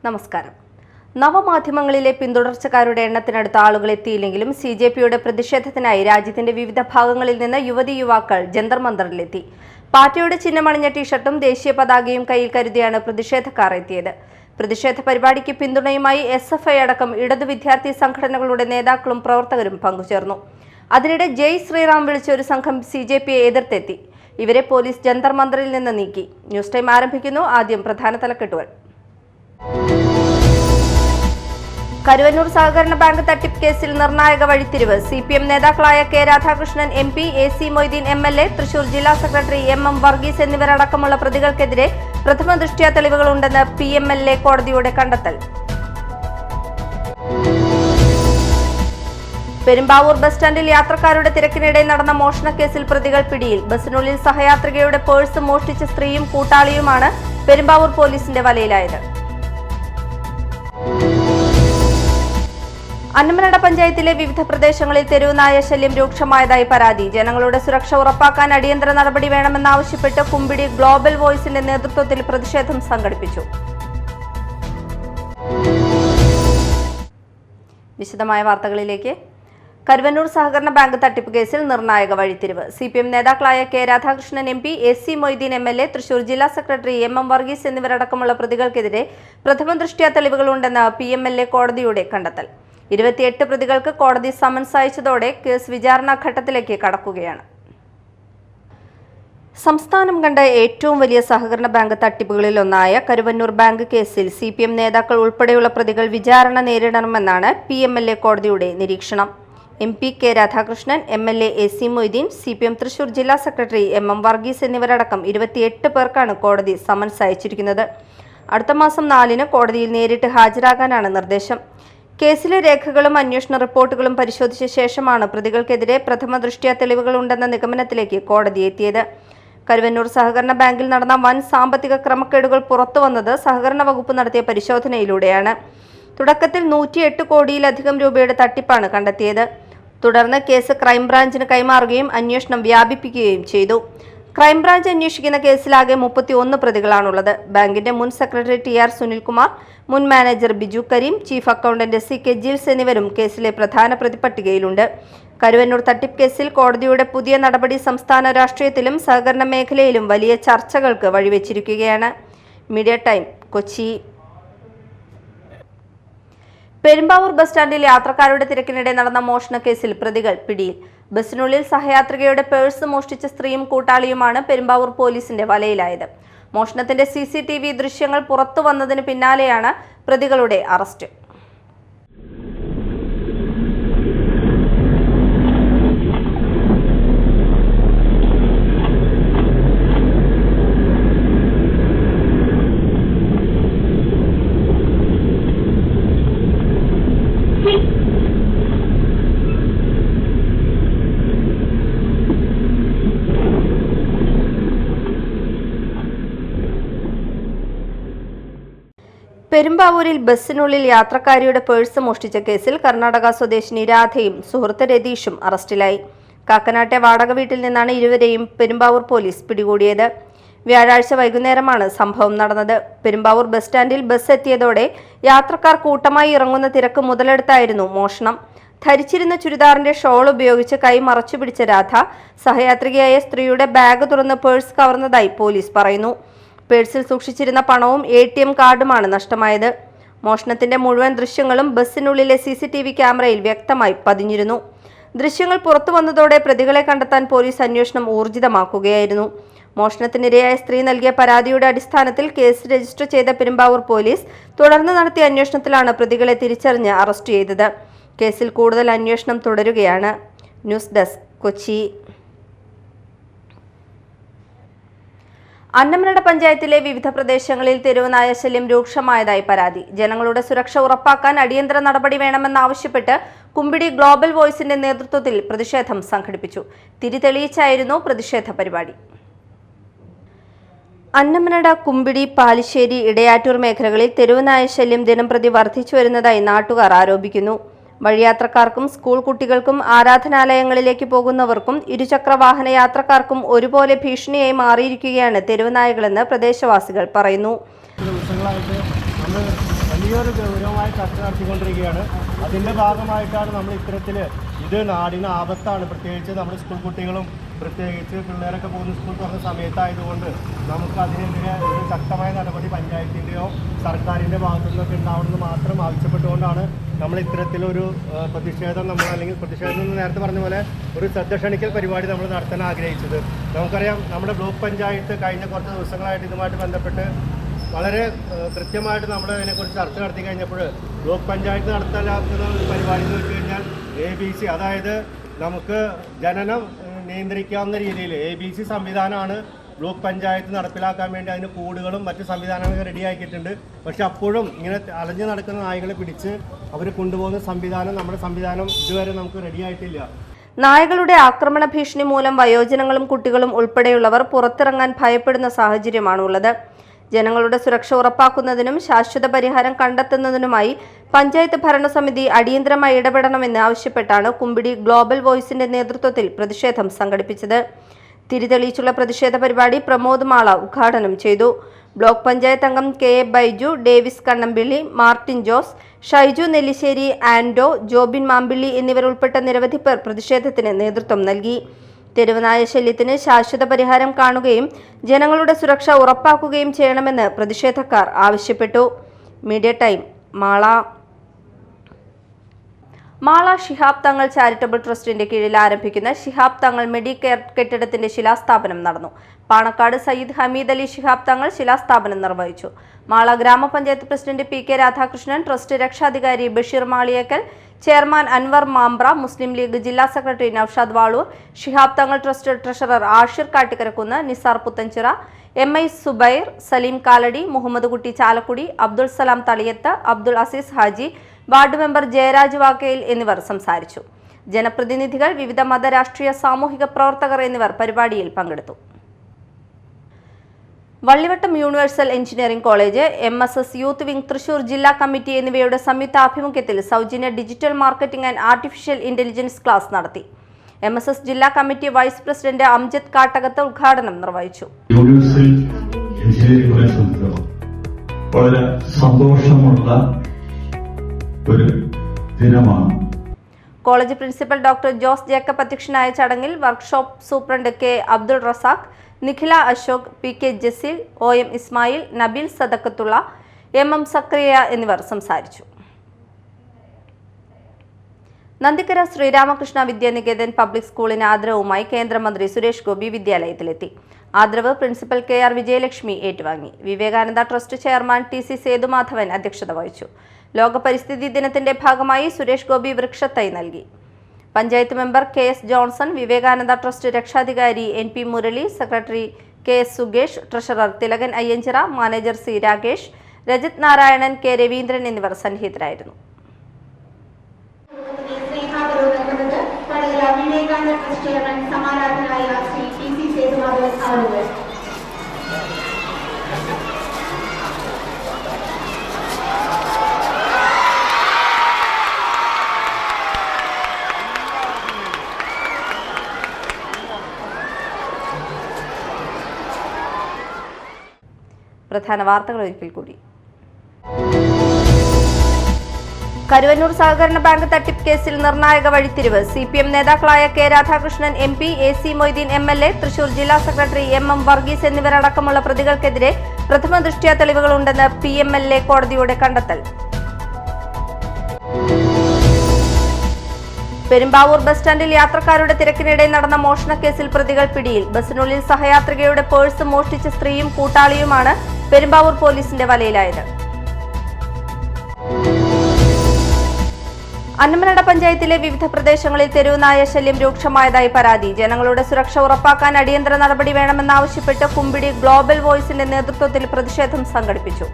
നമസ്കാരം. നവമാധ്യമങ്ങളിലെ പിന്തുടർച്ചക്കാരുടെ എണ്ണത്തിനടുത്ത ആളുകൾ എത്തിയില്ലെങ്കിലും CJPയുടെ പ്രതിഷേധത്തിനായി രാജ്യത്തിന്റെ വിവിധ ഭാഗങ്ങളിൽ നിന്ന് യുവതി-യുവാക്കൾ ജന്തർ മന്ദറിലെത്തി. പാർട്ടിയുടെ ചിഹ്നമണിഞ്ഞ ടീഷർട്ടും ദേശീയ പതാകയും കയ്യിൽ കരുതിയാണ് പ്രതിഷേധക്കാർ എത്തിയത്. പ്രതിഷേധ പരിപാടിക്ക് പിന്തുണയുമായി SFI അടക്കം ഇടതു വിദ്യാർത്ഥി സംഘടനകളുടെ നേതാക്കളും പ്രവർത്തകരും പങ്കുചേർന്നു. അതിനിടെ ജയ് ശ്രീറാം വിളിച്ച ഒരു സംഘം CJPയെ എതിർത്തെത്തി. ഇവരെ പോലീസ് ജന്തർ മന്ദറിൽ നിന്ന് നീക്കി. ന്യൂസ് ടൈം ആരംഭിക്കുന്നു. ആദ്യം പ്രധാന തലക്കെട്ടുകൾ. കരുവന്നൂർ സഹകരണ ബാങ്ക് തട്ടിപ്പ് കേസിൽ നിർണായക വഴിത്തിരിവ്. CPM നേതാക്കളായ K. Radhakrishnan MP, AC Moideen MLA, Thrissur ജില്ലാ സെക്രട്ടറി MM വർഗീസ് എന്നിവരടക്കമുള്ള പ്രതികൾക്കെതിരെ പ്രഥമ ദൃഷ്ട്യാ തെളിവുകളുണ്ടെന്ന് PMLA കോടതിയുടെ കണ്ടെത്തൽ. പെരുമ്പാവൂർ ബസ് സ്റ്റാൻഡിൽ യാത്രക്കാരുടെ തിരക്കിനിടെ നടന്ന മോഷണക്കേസിൽ പ്രതികൾ പിടിയിൽ. ബസിനുള്ളിൽ സഹയാത്രികയുടെ പേഴ്സ് മോഷ്ടിച്ച സ്ത്രീയും കൂട്ടാളിയുമാണ് പെരുമ്പാവൂർ പോലീസിന്റെ വലയിലായത്. അന്നമനട പഞ്ചായത്തിലെ വിവിധ പ്രദേശങ്ങളിൽ തെരുവ് നായ ശല്യം രൂക്ഷമായതായി പരാതി. ജനങ്ങളുടെ സുരക്ഷ ഉറപ്പാക്കാൻ അടിയന്തര നടപടി വേണമെന്നാവശ്യപ്പെട്ട് കുമ്പിടി ഗ്ലോബൽ വോയിസിന്റെ നേതൃത്വത്തിൽ പ്രതിഷേധം സംഘടിപ്പിച്ചു. വിശദമായ വാർത്തകളിലേക്ക്. കരുവന്നൂർ സഹകരണ ബാങ്ക് തട്ടിപ്പ് കേസിൽ നിർണായക വഴിത്തിരിവ്. CPM നേതാക്കളായ K. Radhakrishnan MP, AC Moideen MLA, Thrissur ജില്ലാ സെക്രട്ടറി MM വർഗീസ് എന്നിവരടക്കമുള്ള പ്രതികൾക്കെതിരെ പ്രഥമ ദൃഷ്ട്യാ തെളിവുകളുണ്ടെന്ന് PMLA കോടതിയുടെ കണ്ടെത്തൽ. 28 പ്രതികൾക്ക് കോടതി സമൻസ് അയച്ചതോടെ കേസ് വിചാരണ ഘട്ടത്തിലേക്ക് കടക്കുകയാണ്. സംസ്ഥാനം കണ്ട ഏറ്റവും വലിയ സഹകരണ ബാങ്ക് തട്ടിപ്പുകളിൽ ഒന്നായ കരുവന്നൂർ ബാങ്ക് കേസിൽ CPM നേതാക്കൾ ഉൾപ്പെടെയുള്ള പ്രതികൾ വിചാരണ നേരിടണമെന്നാണ് PMLA കോടതിയുടെ നിരീക്ഷണം. MP K. Radhakrishnan, MLA AC Moideen, CPM Thrissur ജില്ലാ സെക്രട്ടറി MM വർഗീസ് എന്നിവരടക്കം 28 പേർക്കാണ് കോടതി സമൻസ് അയച്ചിരിക്കുന്നത്. അടുത്ത മാസം 4-ന് കോടതിയിൽ നേരിട്ട് ഹാജരാകാനാണ് നിർദ്ദേശം. കേസിലെ രേഖകളും അന്വേഷണ റിപ്പോർട്ടുകളും പരിശോധിച്ച ശേഷമാണ് പ്രതികൾക്കെതിരെ പ്രഥമ ദൃഷ്ട്യാ തെളിവുകളുണ്ടെന്ന നിഗമനത്തിലേക്ക് കോടതി എത്തിയത്. കരുവന്നൂർ സഹകരണ ബാങ്കിൽ നടന്ന വൻ സാമ്പത്തിക ക്രമക്കേടുകൾ പുറത്തുവന്നത് സഹകരണ വകുപ്പ് നടത്തിയ പരിശോധനയിലൂടെയാണ്. തുടക്കത്തിൽ 108 കോടിയിലധികം രൂപയുടെ തട്ടിപ്പാണ് കണ്ടെത്തിയത്. തുടർന്ന് കേസ് ക്രൈംബ്രാഞ്ചിന് കൈമാറുകയും അന്വേഷണം വ്യാപിപ്പിക്കുകയും ചെയ്തു. ക്രൈംബ്രാഞ്ച് അന്വേഷിക്കുന്ന കേസിലാകെ 31 പ്രതികളാണുള്ളത്. ബാങ്കിന്റെ മുൻ സെക്രട്ടറി TR സുനിൽകുമാർ, മുൻ manager Biju Kareem, chief accountant CK Jils എന്നിവരും കേസിലെ പ്രധാന പ്രതിപട്ടികയിലുണ്ട്. കരുവന്നൂർ തട്ടിപ്പ് കേസിൽ കോടതിയുടെ പുതിയ നടപടി സംസ്ഥാന രാഷ്ട്രീയത്തിലും സഹകരണ മേഖലയിലും വലിയ ചർച്ചകൾക്ക് വഴിവെച്ചിരിക്കുകയാണ്. Media time, Kochi. Perumbavoor bus സ്റ്റാൻഡിൽ യാത്രക്കാരുടെ തിരക്കിനിടെ നടന്ന മോഷണക്കേസിൽ പ്രതികൾ പിടിയിൽ. ബസിനുള്ളിൽ സഹയാത്രികയുടെ പേഴ്സ് മോഷ്ടിച്ച സ്ത്രീയും കൂട്ടാളിയുമാണ് പെരുമ്പാവൂർ പോലീസിന്റെ വലയിലായത്. മോഷണത്തിന്റെ CCTV ദൃശ്യങ്ങൾ പുറത്തു വന്നതിന് പിന്നാലെയാണ് പ്രതികളുടെ അറസ്റ്റ്. പെരുമ്പാവൂരിൽ ബസ്സിനുള്ളിൽ യാത്രക്കാരിയുടെ പേഴ്സ് മോഷ്ടിച്ച കേസിൽ കർണാടക സ്വദേശിനി രാധയും സുഹൃത്ത് രതീഷും അറസ്റ്റിലായി. കാക്കനാട്ടെ വാടക വീട്ടിൽ നിന്നാണ് ഇരുവരെയും പെരുമ്പാവൂർ പോലീസ് പിടികൂടിയത്. വ്യാഴാഴ്ച വൈകുന്നേരമാണ് സംഭവം നടന്നത്. പെരുമ്പാവൂർ ബസ് സ്റ്റാൻഡിൽ ബസ് എത്തിയതോടെ യാത്രക്കാർ കൂട്ടമായി ഇറങ്ങുന്ന തിരക്ക് മുതലെടുത്തായിരുന്നു മോഷണം. ധരിച്ചിരുന്ന ചുരിദാറിന്റെ ഷോൾ ഉപയോഗിച്ച് കൈ മറച്ചു പിടിച്ച രാധ സഹയാത്രികയായ സ്ത്രീയുടെ ബാഗ് തുറന്ന് പേഴ്സ് കവർന്നതായി പോലീസ് പറയുന്നു. പേഴ്സിൽ സൂക്ഷിച്ചിരുന്ന പണവും ATM കാർഡുമാണ് നഷ്ടമായത്. മോഷണത്തിന്റെ മുഴുവൻ ദൃശ്യങ്ങളും ബസ്സിനുള്ളിലെ CCTV ക്യാമറയിൽ വ്യക്തമായി പതിഞ്ഞിരുന്നു. ദൃശ്യങ്ങൾ പുറത്തു വന്നതോടെ പ്രതികളെ കണ്ടെത്താൻ പോലീസ് അന്വേഷണം ഊർജിതമാക്കുകയായിരുന്നു. മോഷണത്തിനിരയായ സ്ത്രീ നൽകിയ പരാതിയുടെ അടിസ്ഥാനത്തിൽ കേസ് രജിസ്റ്റർ ചെയ്ത പെരുമ്പാവൂർ പോലീസ് തുടർന്ന് നടത്തിയ അന്വേഷണത്തിലാണ് പ്രതികളെ തിരിച്ചറിഞ്ഞ് അറസ്റ്റ് ചെയ്തത്. കേസിൽ കൂടുതൽ അന്വേഷണം തുടരുകയാണ്. News desk, Kochi. അന്നമനട പഞ്ചായത്തിലെ വിവിധ പ്രദേശങ്ങളിൽ തെരുവ് നായ ശല്യം രൂക്ഷമായതായി പരാതി. ജനങ്ങളുടെ സുരക്ഷ ഉറപ്പാക്കാൻ അടിയന്തര നടപടി വേണമെന്നാവശ്യപ്പെട്ട് കുമ്പിടി ഗ്ലോബൽ വോയിസിന്റെ നേതൃത്വത്തിൽ പ്രതിഷേധം സംഘടിപ്പിച്ചു. തിരിതെളിയിച്ചായിരുന്നു പ്രതിഷേധ പരിപാടി. അന്നമനട, കുമ്പിടി, പാലിശ്ശേരി, ഇടയാറ്റൂർ മേഖലകളിൽ തെരുവ് നായ ശല്യം ദിനംപ്രതി വർദ്ധിച്ചു വരുന്നതായി നാട്ടുകാർ ആരോപിക്കുന്നു. വഴിയാത്രക്കാർക്കും സ്കൂൾ കുട്ടികൾക്കും ആരാധനാലയങ്ങളിലേക്ക് പോകുന്നവർക്കും ഇരുചക്രവാഹന യാത്രക്കാർക്കും ഒരുപോലെ ഭീഷണിയായി മാറിയിരിക്കുകയാണ് തെരുവ് നായകളെന്ന് പ്രദേശവാസികൾ പറയുന്നു. വലിയൊരു ഗൗരവമായ ചർച്ച നടത്തിക്കൊണ്ടിരിക്കുകയാണ്. അതിൻ്റെ ഭാഗമായിട്ടാണ് നമ്മൾ ഇത്തരത്തിൽ ഇത് നാടിന് ആപത്താണ്, പ്രത്യേകിച്ച് നമ്മുടെ സ്കൂൾ കുട്ടികളും പ്രത്യേകിച്ച് പിള്ളേരൊക്കെ പോകുന്ന സ്കൂൾ തുറന്ന സമയത്തായതുകൊണ്ട് നമുക്ക് അതിനെതിരെ ഒരു ശക്തമായ നടപടി പഞ്ചായത്തിൻ്റെയോ സർക്കാരിൻ്റെ ഭാഗത്തു നിന്നൊക്കെ ഉണ്ടാവണമെന്ന് മാത്രം ആവശ്യപ്പെട്ടുകൊണ്ടാണ് നമ്മൾ ഇത്തരത്തിലൊരു പ്രതിഷേധം അല്ലെങ്കിൽ പ്രതിഷേധം എന്ന് നേരത്തെ പറഞ്ഞ പോലെ ഒരു ശ്രദ്ധ ക്ഷണിക്കൽ പരിപാടി നമ്മൾ നടത്താൻ ആഗ്രഹിച്ചത്. നമുക്കറിയാം, നമ്മുടെ ബ്ലോക്ക് പഞ്ചായത്ത് കഴിഞ്ഞ കുറച്ച് ദിവസങ്ങളായിട്ട് ഇതുമായിട്ട് ബന്ധപ്പെട്ട് വളരെ കൃത്യമായിട്ട് നമ്മൾ അതിനെക്കുറിച്ച് ചർച്ച നടത്തി കഴിഞ്ഞപ്പോൾ ബ്ലോക്ക് പഞ്ചായത്ത് നടത്താനാക്കുന്ന ഒരു പരിപാടി എന്ന് വെച്ച് കഴിഞ്ഞാൽ ABC, അതായത് നമുക്ക് ജനനം നിയന്ത്രിക്കാവുന്ന രീതിയിൽ ABC സംവിധാനമാണ് ബ്ലോക്ക് പഞ്ചായത്ത് നടപ്പിലാക്കാൻ വേണ്ടി അതിന് കൂടുകളും മറ്റ് സംവിധാനങ്ങളൊക്കെ റെഡിയാക്കിയിട്ടുണ്ട്. പക്ഷെ അപ്പോഴും ഇങ്ങനെ അലഞ്ഞു നടക്കുന്ന നായ്കളെ പിടിച്ച് അവർ കൊണ്ടുപോകുന്ന സംവിധാനം, നമ്മുടെ സംവിധാനം ഇതുവരെ നമുക്ക് റെഡിയായിട്ടില്ല. നായകളുടെ ആക്രമണ ഭീഷണി മൂലം വയോജനങ്ങളും കുട്ടികളും ഉൾപ്പെടെയുള്ളവർ പുറത്തിറങ്ങാൻ ഭയപ്പെടുന്ന സാഹചര്യമാണുള്ളത്. ജനങ്ങളുടെ സുരക്ഷ ഉറപ്പാക്കുന്നതിനും ശാശ്വത പരിഹാരം കണ്ടെത്തുന്നതിനുമായി പഞ്ചായത്ത് ഭരണസമിതി അടിയന്തരമായി ഇടപെടണമെന്ന് ആവശ്യപ്പെട്ടാണ് കുമ്പിടി ഗ്ലോബൽ വോയിസിന്റെ നേതൃത്വത്തിൽ പ്രതിഷേധം സംഘടിപ്പിച്ചത്. തിരിതെളിയിച്ചുള്ള പ്രതിഷേധ പരിപാടി പ്രമോദ് മാള ഉദ്ഘാടനം ചെയ്തു. ബ്ലോക്ക് പഞ്ചായത്ത് അംഗം KA Baiju, Davis Kannampilly, Martin Jose, Shaiju Nellissery, Ando, Jobin Mampilly എന്നിവരുൾപ്പെട്ട നിരവധി പേർ പ്രതിഷേധത്തിന് നേതൃത്വം നൽകി. തെരുവുനായ ശല്യത്തിന് ശാശ്വത പരിഹാരം കാണുകയും ജനങ്ങളുടെ സുരക്ഷ ഉറപ്പാക്കുകയും ചെയ്യണമെന്ന് പ്രതിഷേധക്കാർ ആവശ്യപ്പെട്ടു. Media time Mala Shihab Thangal charitable ട്രസ്റ്റിന്റെ കീഴിൽ ആരംഭിക്കുന്ന ശിഹാബ് തങ്ങൾ മെഡിക്കെയർ കെട്ടിടത്തിന്റെ ശിലാസ്ഥാപനം നടന്നു. പാണക്കാട് സയ്യിദ് ഹമീദ് അലി ശിഹാബ് തങ്ങൾ ശിലാസ്ഥാപനം നിർവഹിച്ചു. മാള ഗ്രാമപഞ്ചായത്ത് പ്രസിഡന്റ് PK രാധാകൃഷ്ണൻ, ട്രസ്റ്റ് രക്ഷാധികാരി ബഷീർ മാളിയേക്കൽ, ചെയർമാൻ അൻവർ മാമ്പ്ര, മുസ്ലിം ലീഗ് ജില്ലാ secretary Naushad Valoor, Shihab Thangal trust treasurer Ashir Kattikkarakkunnu, Nisar Puthenchira, MI Subair, Saleem Kalady, Muhammad Kutty Chalakudy, Abdul Salam Thaliyath, Abdul Aziz Haji, ward member Jayaraj Vakkayil എന്നിവർ സംസാരിച്ചു. ജനപ്രതിനിധികൾ, വിവിധ മത, രാഷ്ട്രീയ, സാമൂഹിക പ്രവർത്തകർ എന്നിവർ പരിപാടിയിൽ പങ്കെടുത്തു. Vallivattom universal engineering college, MSS youth wing Thrissur ജില്ലാ കമ്മിറ്റി എന്നിവയുടെ സംയുക്താഭിമുഖ്യത്തിൽ സൗജന്യ digital marketing and artificial intelligence class നടത്തി. MSS ജില്ലാ committee vice president Amjad Kattakath ഉദ്ഘാടനം നിർവഹിച്ചു. വളരെ സന്തോഷമുള്ള ഒരു ദിനമാണ്. College principal doctor Jose Jacob അധ്യക്ഷനായ ചടങ്ങിൽ workshop superintendent K Abdul Razak, Nikhila Ashok, PK Jaseel, OM Ismail, Nabeel Sadakkathulla, MM Zakariya എന്നിവർ സംസാരിച്ചു. നന്ദിക്കര ശ്രീരാമകൃഷ്ണ വിദ്യാനികേതൻ പബ്ലിക് സ്കൂളിന് ആദരവുമായി കേന്ദ്രമന്ത്രി സുരേഷ് ഗോപി വിദ്യാലയത്തിലെത്തി. ആദരവ് പ്രിൻസിപ്പൽ KR വിജയലക്ഷ്മി ഏറ്റുവാങ്ങി. Vivekananda trust chairman TC Sethumadhavan അധ്യക്ഷത വഹിച്ചു. ലോക പരിസ്ഥിതി ദിനത്തിന്റെ ഭാഗമായി സുരേഷ് ഗോപി വൃക്ഷത്തൈ നൽകി. Panchayat member KS Johnson, Vivekananda trust രക്ഷാധികാരി NP മുരളി, സെക്രട്ടറി KS സുഗേഷ്, treasurer Thilakan Ayyanchira, manager C Rakesh, Rajith Narayanan, K Raveendran എന്നിവർ സന്നിഹിതരായിരുന്നു. പ്രധാന വാർത്തകൾ ഒരിക്കൽ കൂടി. കരുവന്നൂർ സഹകരണ ബാങ്ക് തട്ടിപ്പ് കേസിൽ നിർണായക വഴിത്തിരിവ്. CPM നേതാക്കളായ K Radhakrishnan MP, AC Moideen MLA, Thrissur ജില്ലാ സെക്രട്ടറി MM വർഗീസ് എന്നിവരടക്കമുള്ള പ്രതികൾക്കെതിരെ പ്രഥമ ദൃഷ്ട്യാ തെളിവുകളുണ്ടെന്ന് PMLA കോടതിയുടെ കണ്ടെത്തൽ. പെരുമ്പാവൂർ ബസ് സ്റ്റാൻഡിൽ യാത്രക്കാരുടെ തിരക്കിനിടെ നടന്ന മോഷണക്കേസിൽ പ്രതികൾ പിടിയിൽ. ബസിനുള്ളിൽ സഹയാത്രികയുടെ പേഴ്സ് മോഷ്ടിച്ച സ്ത്രീയും കൂട്ടാളിയുമാണ് പെരുമ്പാവൂർ പോലീസിന്റെ വലയിലായത്. അന്നമനട പഞ്ചായത്തിലെ വിവിധ പ്രദേശങ്ങളിൽ തെരുവുനായ ശല്യം രൂക്ഷമായതായി പരാതി. ജനങ്ങളുടെ സുരക്ഷ ഉറപ്പാക്കാൻ അടിയന്തര നടപടി വേണമെന്നാവശ്യപ്പെട്ട് കുമ്പിടി ഗ്ലോബൽ വോയിസിന്റെ നേതൃത്വത്തിൽ പ്രതിഷേധം സംഘടിപ്പിച്ചു.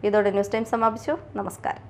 ഇതോടെ ന്യൂസ് ടൈം സമാപിച്ചു. നമസ്കാരം.